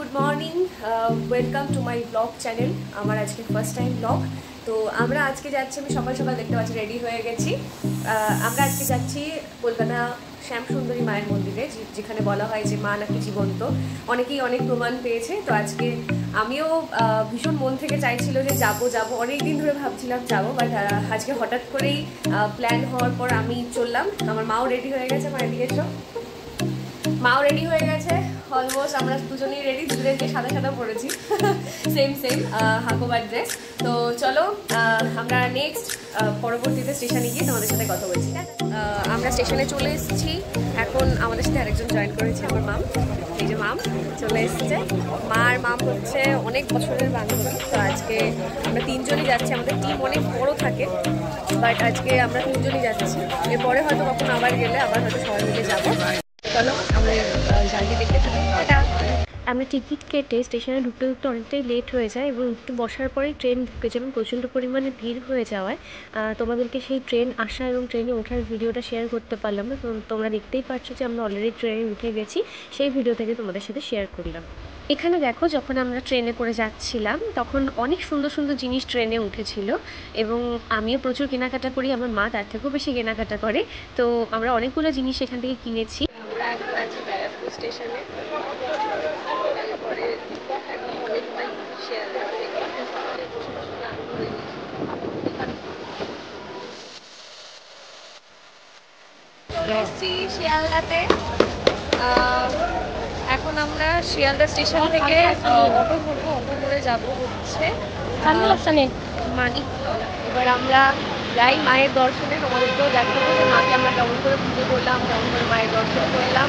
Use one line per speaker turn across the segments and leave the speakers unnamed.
Good morning, welcome to my blog channel. আমার আজকে first time blog. তো আমরা আজকে যাচ্ছি, আমি সকাল সকাল দেখতে পাচ্ছি রেডি হয়ে গেছি। আমরা আজকে যাচ্ছি কলকাতা শ্যামসুন্দরী মায়ের মন্দিরে, যেখানে বলা হয় যে মা নাকি জীবন্ত। অনেকেই অনেক প্রমাণ পেয়েছে। তো আজকে আমিও ভীষণ মন থেকে চাইছিল যে যাবো অনেক দিন ধরে ভাবছিলাম যাবো, বাট আজকে হঠাৎ করেই প্ল্যান হওয়ার পর আমি চললাম। আমার মাও রেডি হয়ে গেছে, মায়ের দিকে এসো। মাও রেডি হয়ে গেছে, অলমোস্ট আমরা দুজনেই রেডি, দুজনকে সাদা সাদা পরেছি, সেম হাকোবার ড্রেস। তো চলো আমরা নেক্সট পরবর্তীতে স্টেশনে গিয়ে তোমাদের সাথে কথা বলছি। আমরা স্টেশনে চলে এসেছি, এখন আমাদের সাথে আরেকজন জয়েন করেছে, আমার মাম। এই যে মাম চলে এসেছে। মার মাম হচ্ছে অনেক বছরের বান্ধবী। তো আজকে আমরা তিনজনই যাচ্ছি, আমাদের টিম অনেক বড় থাকে, বাট আজকে আমরা তিনজনই যাচ্ছি। এরপরে হয়তো কখন আবার গেলে আবার হয়তো সবাই মিলে যাবো। চলো আমরা জার্নি দেখতে থাকি।
আমরা টিকিট কেটে স্টেশনে ঢুকতে অনেকটাই লেট হয়ে যায় এবং একটু বসার পরেই ট্রেন ঢুকে যাবে। প্রচণ্ড পরিমাণে ভিড় হয়ে যাওয়ায় তোমাদেরকে সেই ট্রেন আসা এবং ট্রেনে ওঠার ভিডিওটা শেয়ার করতে পারলাম না। তোমরা দেখতেই পাচ্ছ যে আমরা অলরেডি ট্রেনে উঠে গেছি, সেই ভিডিও থেকে তোমাদের সাথে শেয়ার করলাম। এখানে দেখো, যখন আমরা ট্রেনে করে যাচ্ছিলাম তখন অনেক সুন্দর সুন্দর জিনিস ট্রেনে উঠেছিল এবং আমিও প্রচুর কেনাকাটা করি, আমার মা তার থেকেও বেশি কেনাকাটা করে। তো আমরা অনেকগুলো জিনিস এখান থেকে কিনেছি।
আমরা এখন আছি ব্যারাকপুর স্টেশনে। চলে এসেছি শিয়ালদাতে। এখন আমরা শিয়ালদা স্টেশন থেকে অটো ধরবো, অটো করে যাবো হচ্ছে মানিকতলা। এবার আমরা যাই মায়ের দর্শনে, তোমাদেরকেও দেখাবো যে মাকে আমরা কেমন করে পুজো করলাম, কেমন করে মায়ের দর্শন করলাম।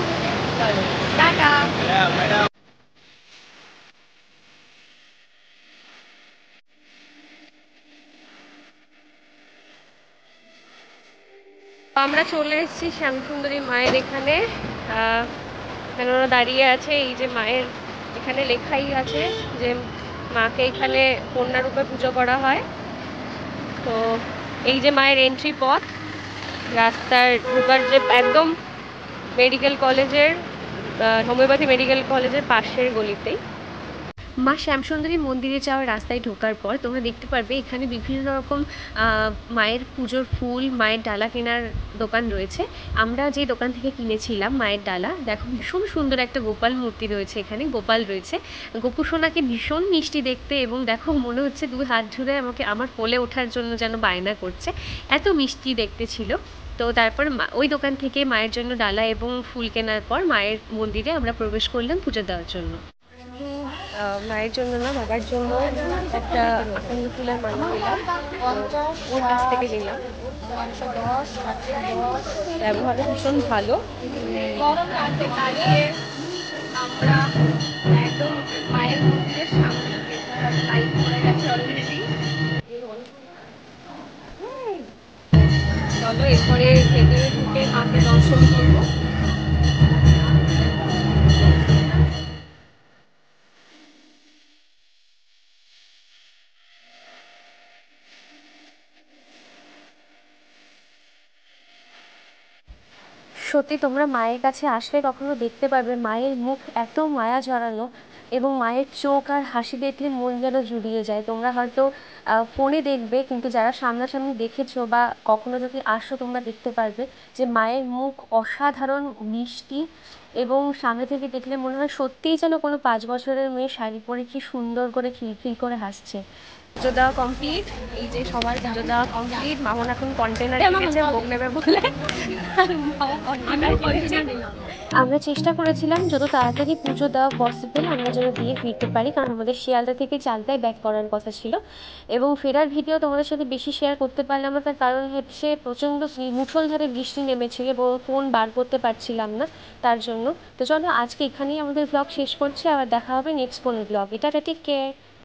চলো টাটা। আমরা চলে এসেছি শ্যামসুন্দরী মায়ের এখানে। ওরা দাঁড়িয়ে আছে। এই যে মায়ের এখানে লেখাই আছে যে মাকে এখানে কন্যা রূপে পুজো করা হয়। তো এই যে মায়ের এন্ট্রি পথ, রাস্তার ঢোকার যে একদম মেডিকেল কলেজের, হোমিওপ্যাথি মেডিকেল কলেজের পাশের গলিতেই।
মা শ্যামসুন্দরী মন্দিরে যাওয়ার রাস্তায় ঢোকার পর তোমরা দেখতে পারবে এখানে বিভিন্ন রকম মায়ের পুজোর ফুল, মায়ের ডালা কেনার দোকান রয়েছে। আমরা যে দোকান থেকে কিনেছিলাম মায়ের ডালা, দেখো ভীষণ সুন্দর একটা গোপাল মূর্তি রয়েছে, এখানে গোপাল রয়েছে। গোপু সোনাকে ভীষণ মিষ্টি দেখতে এবং দেখো মনে হচ্ছে দুই হাত জুড়ে আমাকে আমার কোলে ওঠার জন্য যেন বায়না করছে, এত মিষ্টি দেখতে ছিল। তো তারপর ওই দোকান থেকে মায়ের জন্য ডালা এবং ফুল কেনার পর মায়ের মন্দিরে আমরা প্রবেশ করলাম পুজো দেওয়ার জন্য।
মায়ের জন্য না, বাবার জন্য একটা আকন্দ ফুলের মালা নিলাম, ওর কাছ থেকে নিলাম। ব্যবহারও ভীষণ ভালো। আমরা একদম মায়ের মন্দিরের সামনে লাইট পড়ে গেছে অলরেডি। চলো এরপরে ভেতরে ঢুকে মাকে দর্শন করবো।
সত্যি তোমরা মায়ের কাছে আসলে কখনো দেখতে পারবে মায়ের মুখ এত মায়া জড়ানো এবং মায়ের চোখ আর হাসি দেখলে মন যেন জুড়িয়ে যায়। তোমরা হয়তো ফোনে দেখবে, কিন্তু যারা সামনাসামনি দেখেছো বা কখনো যদি আসো তোমরা দেখতে পারবে যে মায়ের মুখ অসাধারণ মিষ্টি এবং সামনে থেকে দেখলে মনে হয় সত্যিই যেন কোনো 5 বছরের মেয়ে শাড়ি পরে কি সুন্দর করে খিলখিল করে হাসছে।
পুজো দেওয়া কমপ্লিট, এই যে সবার পুজো দেওয়া কমপ্লিট। মামন এখন কন্টেনার কিনেছে, ভোগ নেবে বলে
আমরা চেষ্টা করেছিলাম যত তাড়াতাড়ি পুজো দেওয়া পসিবল আমরা যেন দিয়ে ফিরতে পারি, কারণ আমাদের শিয়ালদা থেকে চালতায় ব্যাক করার কথা ছিল। এবং ফেরার ভিডিও তোমাদের সাথে বেশি শেয়ার করতে পারলাম না, তার কারণ হচ্ছে প্রচণ্ড মুষলধারে বৃষ্টি নেমেছিল এবং ফোন বার করতে পারছিলাম না তার জন্য। তো চলো আজকে এখানেই আমাদের ব্লগ শেষ করছি, আবার দেখা হবে নেক্সট কোনো ব্লগ। এটা টেক কেয়ার।